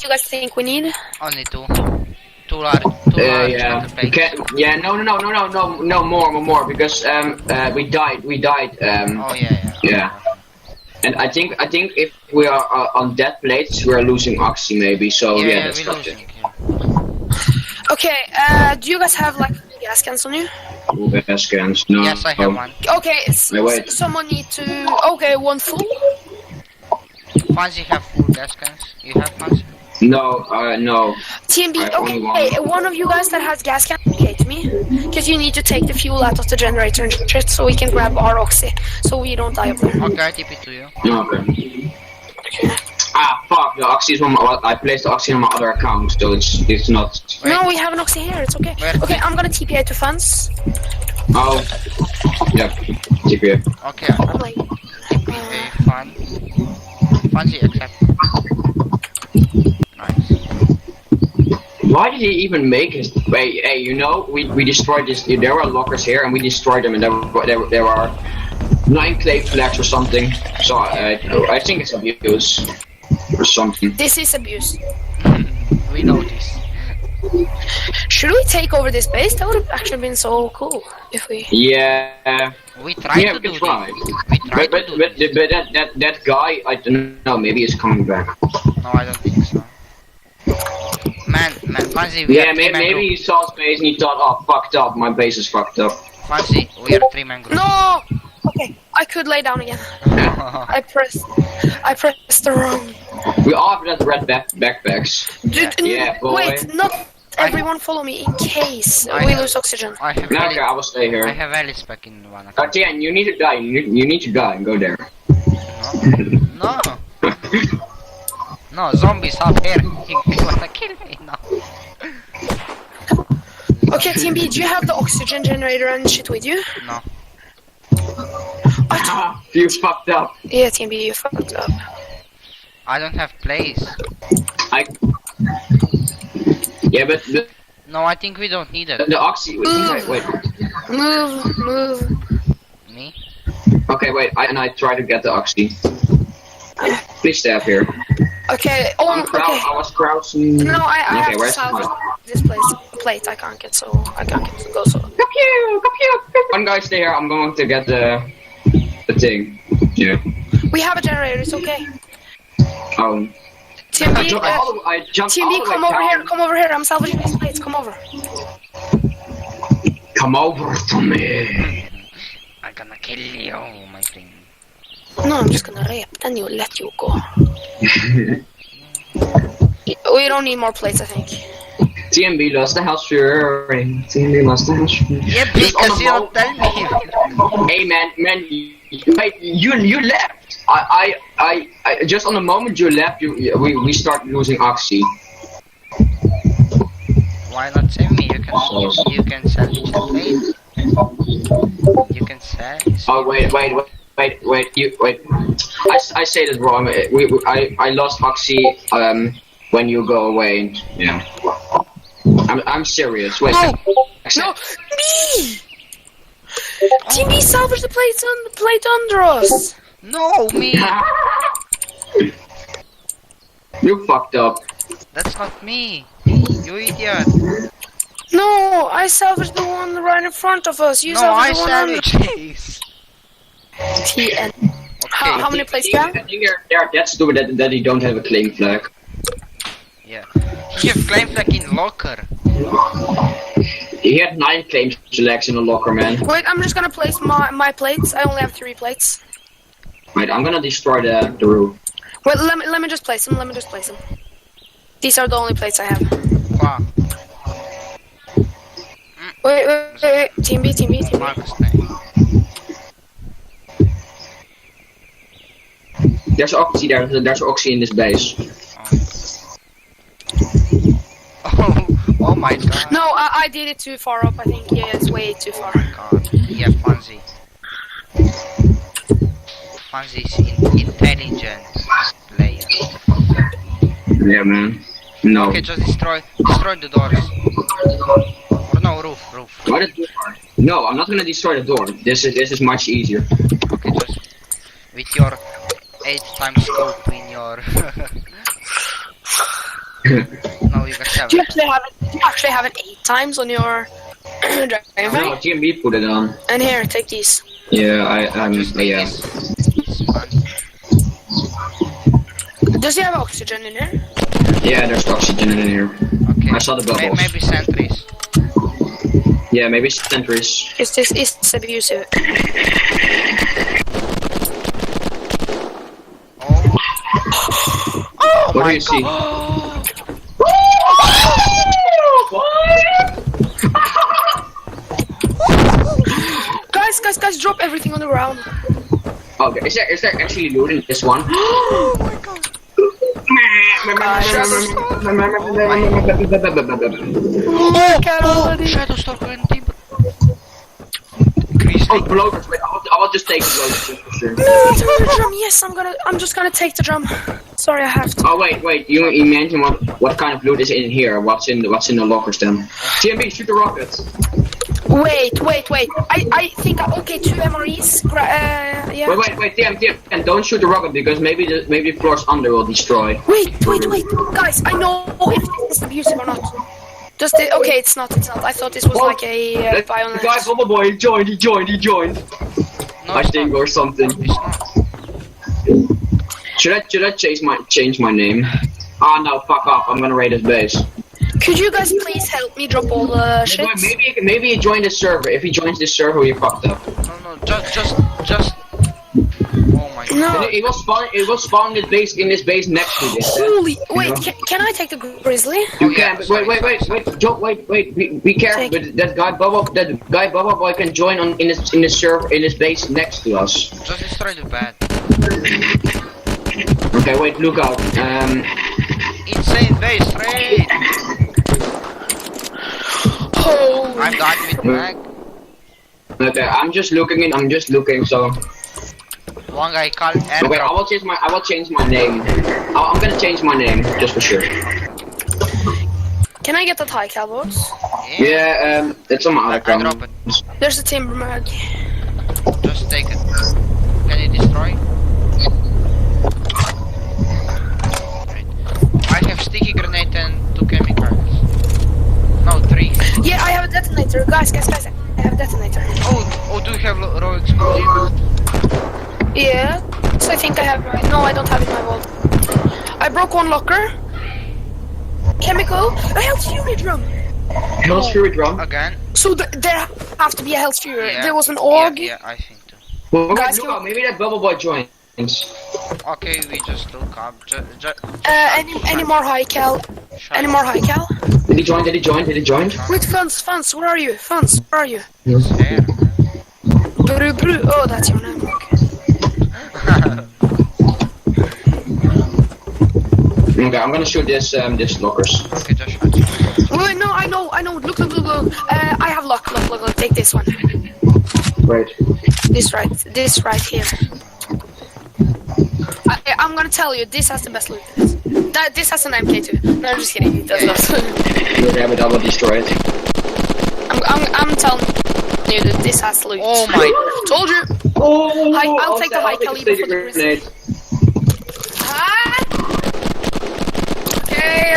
you guys think we need? Only two. Two large yeah. plates. No, more, because we died. Oh yeah. Yeah. And I think if we are on dead plates, we are losing oxy maybe. So yeah, that's we're not it. losing. Yeah. Okay, do you guys have like gas cans on you? Gas cans, no. Yes, I have one. Okay, wait. someone need to. Okay, one full. Fancy have full gas cans. You have Fancy? No, no. TMB, I only okay, one of you guys that has gas can indicate me, because you need to take the fuel out of the generator and shit, so we can grab our oxy, so we don't die up there. Okay, I tip it to you. Okay. Ah, fuck! The oxy is on my, I placed the oxy on my other account, so it's not. Wait. No, we have an oxy here. It's okay. Where? Okay, I'm gonna TPA to funds. Oh. Yeah. TPA. Okay. I'm like, Fun. Fancy accept. Nice. Why did he even make his? Wait, hey, you know, we destroyed this. There were lockers here, and we destroyed them, and there are 9 clay flags or something. So I think it's abuse or something. this is abuse. We know this. Should we take over this base? That would have actually been so cool if we. Yeah. We tried Yeah, to we do can try. this. We tried But to do this. that guy, I don't know. Maybe he's coming back. No, I don't think so. Man, Fancy, we Yeah, are three-man maybe he group. saw space and he thought, oh, fucked up. My base is fucked up. Fancy, we are 3-man group. No. Okay, I could lay down again. I pressed the wrong. We all have that red backpacks. Yeah, boy. Wait, not everyone follow me in case I we have- lose oxygen. I have No, okay, I will stay I here. have Alice back in one account. Artian, you need to die. You need to die and go there. No. No, zombies up here. You wanna kill me now? Okay, Team B, do you have the oxygen generator and shit with you? No. You fucked up. Yeah, Team B, you fucked up. I don't have place. Yeah, but No, I think we don't need it. the oxy. Wait. Move. Me? Okay, wait. I try to get the oxy. Please stay up here. Okay, I okay. was crouching. No, I Okay, have to where's salvage the this plate. I can't get to go so. One guy stay here. I'm going to get the thing. Yeah. We have a generator, it's okay. Team I B, jumped Team all B, the way come over down. here, come over here. I'm salvaging these plates, come over. Come over to me. I'm gonna kill you, my friend. No, I'm just gonna rape, then you'll let you go. We don't need more plates, I think. TMB lost the house fury. TMB lost the house fury. Yeah, because you don't tell me. Hey man, you left. I just on the moment you left, we start losing oxy. Why not save me? You can sell each plate. You can sell. Oh wait. I say that wrong. I lost oxy when you go away. Yeah. I'm serious. Wait. No, me! Team B salvage the plates on the plate under us. No, me. You fucked up. That's not me. You idiot. No, I salvaged the one right in front of us. You No, I salvaged the one under. savage. TN. Okay. How many plates do you I have? think they're that stupid that they don't have a claim flag. Yeah. He have claim flag in locker. He had 9 claim flags in the locker, man. Wait, I'm just gonna place my plates. I only have 3 plates. Right, I'm gonna destroy the roof. Wait, let me just place them. These are the only plates I have. Wow. Wait. Team B. Marcus name. There's oxy there. There's oxy in this base. Oh my god. No, I did it too far up. I think it's way too far. God. Yeah, Fancy. Fancy's intelligent player. Yeah, man. No. Okay, just destroy the doors. Or no, roof. What a door? No, I'm not gonna destroy the door. This is much easier. Okay, just with your 8 times scope in your No, you got 7. Do you actually have it 8 times on your driving? No, TMB put it on. And here, take these. Yeah, Just take yeah. this. It's fun. Does he have oxygen in here? Yeah, there's oxygen in here. Okay. I saw the bubbles. Maybe sentries. Yeah, maybe sentries. This is abusive. Oh What do my you see? god! Guys, drop everything on the ground. Okay, is there actually loot in this one? Oh my god! Shadowstalker and Timber. Oh, bloaters. Wait, I will just take the bloaters just for sure. No, take the drum. Yes, I'm just gonna take the drum. Sorry, I have to. Oh wait, you mentioned what kind of loot is in here? What's in the lockers then? TMB, shoot the rockets. Wait. I think okay, 2 MREs. Yeah. Wait, TM, don't shoot the rocket because maybe the floors under will destroy. Wait, guys, I know if this is abusive or not. Okay, it's not. I thought this was like a The bionet. guy Bubble Boy, he joined. No, I it's think not. or something. It's not. Should I change my name? Ah no, fuck off. I'm gonna raid his base. Could you guys please help me drop all the shit? Maybe he joined the server. If he joins this server, you fucked up. No, just. Oh my god. No. It will spawn in this base next to this. Holy! Wait, know? can I take the grizzly? You Oh, yeah, can. sorry, Wait. Be careful. Take- But that guy Bubba Boy can join in this server in this base next to us. Just destroy the bed. Okay, wait. Look out. Insane base raid! Holy! I'm done with mag. Okay, I'm just looking. So One guy called okay, I airdrop. will change my name. I'm gonna change my name just for sure. Can I get that high cowboys? Yeah, it's on my I account. drop it. There's a timber mag. Just take it. Can you destroy? Right. I have sticky grenade and 2 chemicals. No, 3. Yeah, I have a detonator. Guys, I have a detonator. Oh, do you have raw explosive? Yeah, so I think I have. No, I don't have it in my vault. I broke one locker. Chemical. A health fury drum. No spirit drum. Again? So there have to be a health fury. Yeah. There was an org. Yeah, I think too. Well, Guys, look out, maybe that Bubble Boy joins. Okay, we just look up. Any more high cal? Any more high cal? Did he join? Wait, Fans, where are you? Fans, where are you? There. Bru. Oh, that's your name. Okay. Okay, I'm gonna shoot this lockers. Okay, just Wait, no, I know. Look. I have luck. Look. Take this one. Right. This right here. I'm gonna tell you, this has the best loot. This has an MK2. No, I'm just kidding. It does not. You have it, I will destroy it. I'm telling you that this has loot. Oh my. Told you. Oh, I'll take the high caliber for the grizzly. Ah. Okay,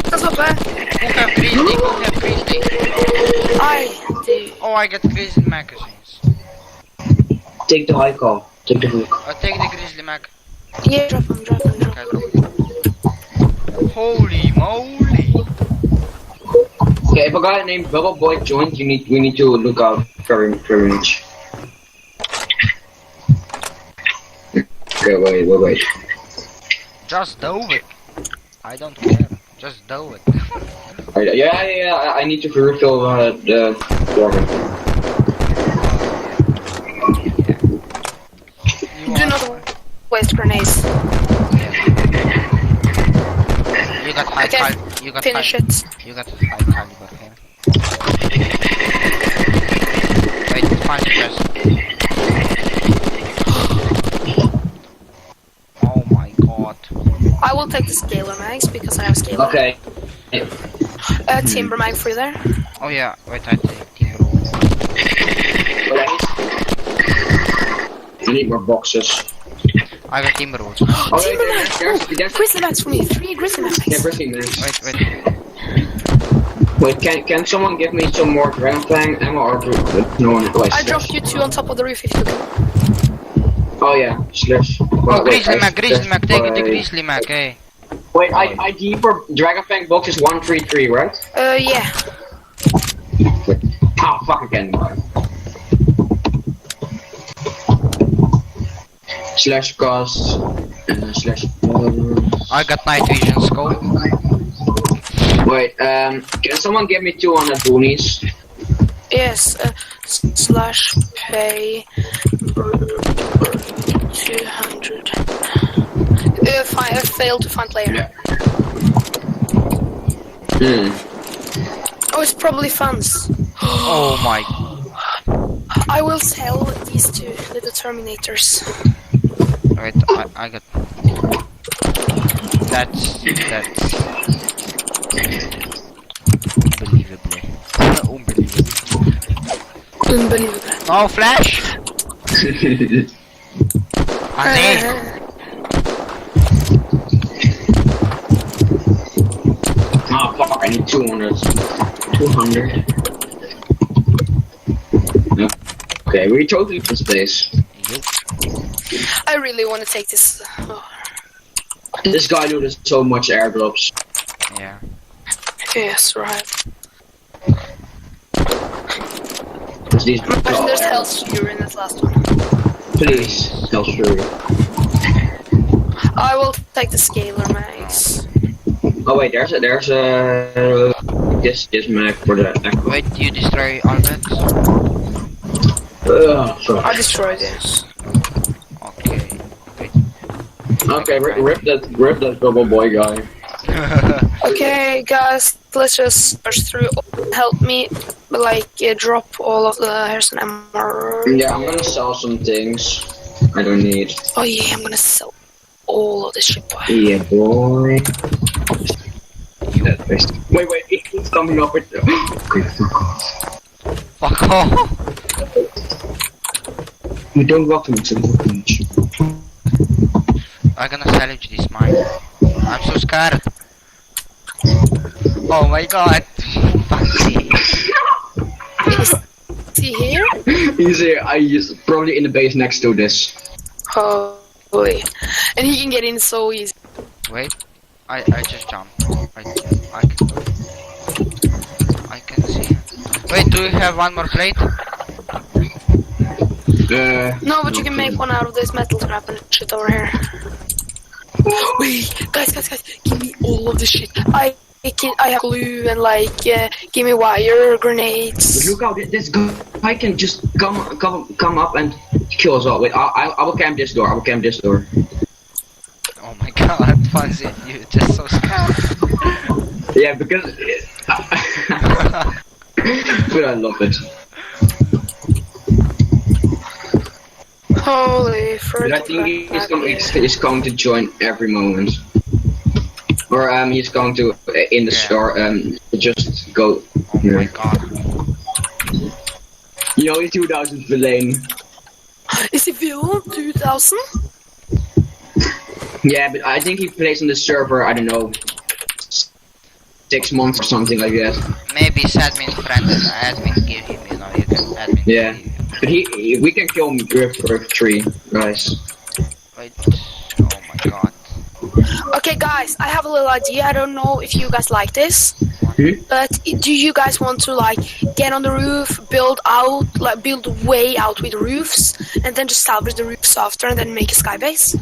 that's not bad. Who have grizzly? I do. Oh, I got grizzly magazines. Take the high call. Take the hook. I'll take the grizzly mag. Yeah, drop him. Okay, drop it. Holy moly! Okay, if a guy named Bubble Boy joins, we need to look out very much. Okay, wait. Just do it. I don't care. Just do it. Yeah, I need to refill the water. Do not waste grenades. You got high Okay, caliber. You got finish high, it. You got high caliber here. Wait, find the chest. Oh my god. I will take the scalar mags because I have scalar. Okay. Timber mag for you there. Oh yeah, wait, I take timber. I need more boxes. I got Timberwolves. Oh, wait, Timberland! Grizzly bags for me. 3 grizzly bags. yeah, Grizzly Max. Wait. Wait, can someone give me some more Dragonfang ammo or do no one? Wait, I dropped you 2 on top of the roof if you can. Oh yeah, slash. Oh, Grizzly Mac, take it to Grizzly Mac, hey. Wait, ID for Dragonfang box is 133, right? Yeah. Ah, fuck again. Slash cost. Slash. I got night vision scope. Wait, can someone give me 200 boonies? Yes, slash pay 200. I failed to find player. Yeah. Oh, it's probably funds. Oh my. I will sell these 2 little Terminators. Wait, I got. That's. Unbelievable. No flash! Annie! Ah, fuck, I need 200. 200. Okay, we totally in space. I really want to take this. This guy does so much airdrops. Yeah. Yes, right. These Imagine there's Hell's Fury in this last one. Please, Hell's Fury. I will take the Scalar Max. Oh wait, there's a this map for the echo. Wait, you destroy Albert? I destroyed this. Okay. Wait. Okay, rip that bubble boy guy. Okay, guys, let's just search through. Help me, drop all of the hairs and ammo. Yeah, I'm gonna sell some things I don't need. Oh yeah, I'm gonna sell all of this shit, boy. Yeah, boy. Wait, he's coming up with. Okay, fuck off. Fuck off! You don't welcome to the beach. I'm gonna salvage this mine. I'm so scared. Oh my god! Is he here? He's here. He's probably in the base next to this. Holy. And he can get in so easy. Wait, I just jumped. I can see. Wait, do you have one more plate? No, but you can make one out of this metal scrap and shit over here. Wait, guys, give me all of this shit. I have glue and give me wire, grenades. Look out! This guy can just come up and kill us all. Wait, I will camp this door. Oh my god, Fonzie, you just so scared. Yeah, because but I love it. Holy But I frick. think he's going to join every moment. Or he's going to in the store just go. Oh my god. You know he's 2000 villain. Is he villain 2000? Yeah, but I think he plays on the server. I don't know, 6 months or something like that. Maybe his admin friend and admin give him, you know, you can admin. Yeah, but we can kill him with 3 guys. Wait, oh my god. Okay, guys, I have a little idea. I don't know if you guys like this, but do you guys want to get on the roof, build way out with roofs, and then just salvage the roofs after, and then make a sky base?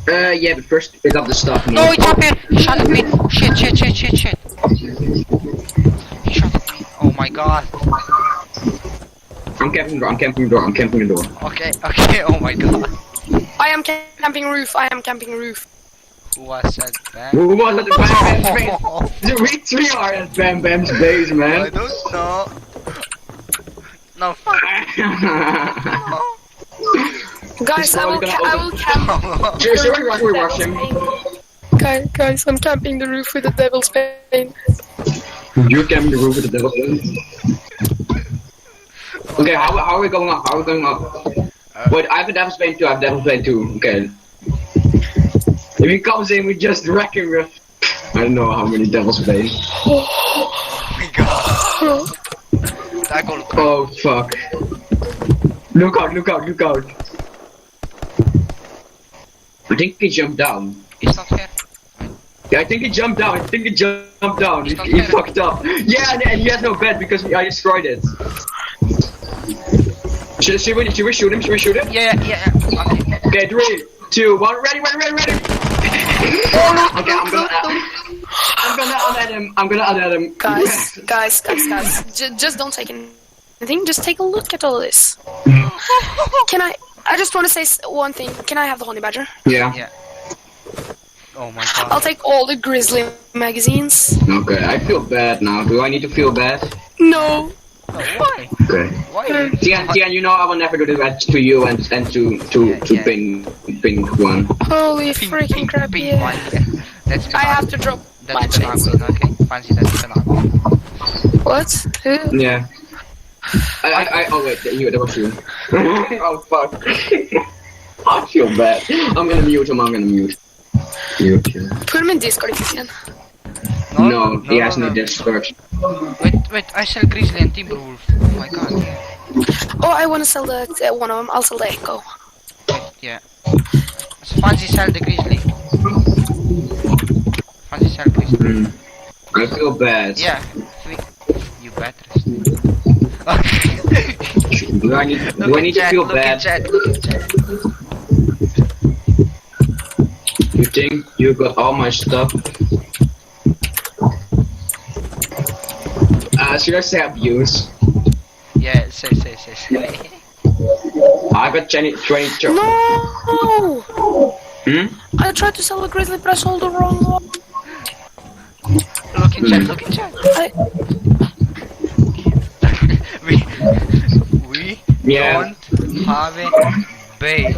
Yeah, but first pick up the stuff. No, it's up here! He shot at me! Shit! He shot at me. Oh my god. I'm camping the door. Okay, oh my god. I am camping roof. Who was that, man? Who was at the Bam Bam's base? We 3 are at Bam Bam's base, I man. don't know. No, fuck. Guys, I will camp. Should we rush him? Guys, I'm camping the roof with the devil's pain. You camping the roof with the devil's pain? Okay, how are we going up? Wait, I have a devil's pain too. Okay. If he comes in, we just wreck him with... I don't know how many devils play. Oh my god. That goal. Oh fuck. Look out, look out, look out. I think he jumped down. It's not fair. Yeah, I think he jumped down. I think he jumped down. He fucked up. Yeah, and he has no bed because I destroyed it. Should we shoot him? Should we shoot him? Yeah. Okay. Okay, 3, 2, 1, ready! Okay, I'm gonna undead him. Guys. Just don't take anything. Just take a look at all this. Can I just want to say one thing. Can I have the honey badger? Yeah. Oh my god. I'll take all the grizzly magazines. Okay, I feel bad now. Do I need to feel bad? No. Oh, why? Okay. Why? Tian, you know I will never do that to you and to pink one. Holy freaking crap! Pink Yeah. one. That's I have to drop my That's chains. penguin, okay. Fancy that's penguin. What? Who? Yeah. Oh wait, that was you. Oh fuck. I feel bad. I'm gonna mute him. Mute. Put him in Discord if you can. No, he has no Discord. Wait, I sell Grizzly and Timberwolf. Oh my god. Oh, I want to sell the one of them. I'll sell the Echo. Wait, yeah. So Fancy sell the Grizzly. Fancy sell Grizzly. I feel bad. Yeah. You better. Okay. Do I need to feel bad? Look at chat. You think you got all my stuff? Should I say abuse? Yeah, say. I got 22. No! Hmm? I tried to sell the grizzly, but I sold the wrong one. Look in chat. We Yeah. don't have a bait.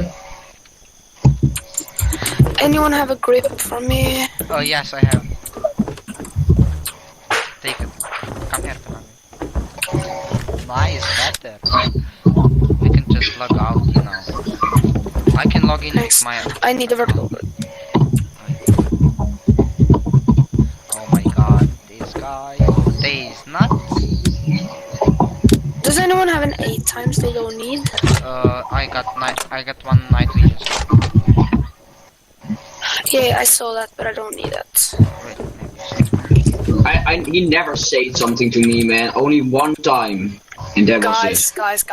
Anyone have a grip for me? Oh yes, I have. Take it. Come here, Nice, better. We can just log out, you know. I can log in Thanks. with my... I need a vertical. Oh my god, this guy is nuts. Does anyone have an 8 times they don't need? I got one night vision. Yeah, I saw that, but I don't need that. Wait, maybe. He never said something to me, man. Only one time. And that was it. Guys,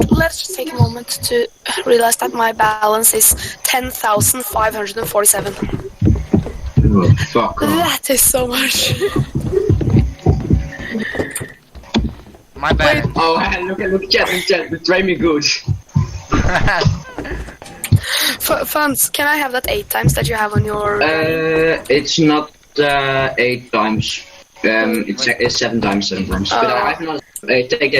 let's just take a moment to realize that my balance is 10,547. Oh, fuck off. That is so much. My bad. Oh, look at chat. Betray me good. Fans, can I have that 8 times that you have on your... It's not 8 times. It's 7 times. But I have no... take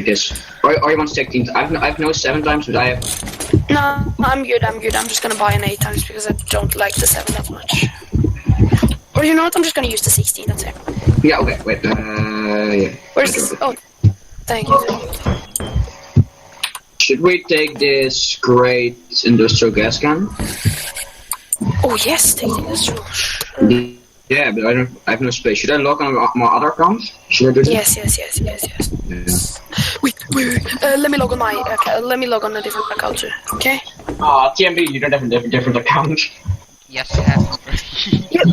this. Or you want to take 10? I've no 7 times, but I have... No, I'm good. I'm just gonna buy an 8 times because I don't like the 7 that much. Or you know what, I'm just gonna use the 16, that's it. Yeah, okay, wait, yeah. Where's this? Oh, thank you. Should we take this great industrial gas can? Oh yes, take the industrial. Sure. Yeah, but I have no space. Should I log on my other account? Should I do that? Yes. Yeah. Wait. Let me log on my. Okay, let me log on a different account too. Okay. TMB, you don't have a different account. Yes, I have.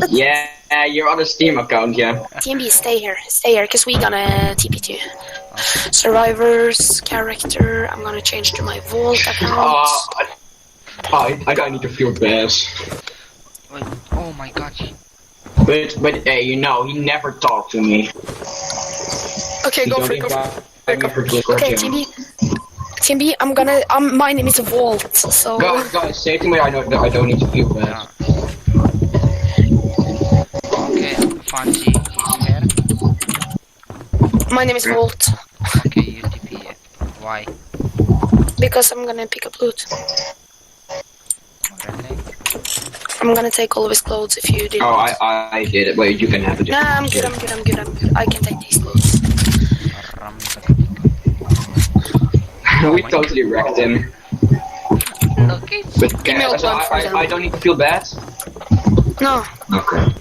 Yeah, your other Steam account, yeah. TMB, stay here, cause we gonna TP too. Survivors, character. I'm gonna change to my Vault account. I need to feel bad. Wait, oh my god. But hey, you know, he never talked to me. Okay, go for it. Okay, TMB, my name is Vault, so... Guys, say to me I don't need to feel bad. Okay, Fancy, he's here. My name is Vault. Okay, you TP it. Why? Because I'm gonna pick up loot. Really? I'm gonna take all of his clothes if you didn't. Oh, I did it. Wait, you can have it. Nah, I'm good. I can take these clothes. We totally wrecked him. Look Suffocate? But Give me a so gun for them. I don't need to feel bad. No. Okay.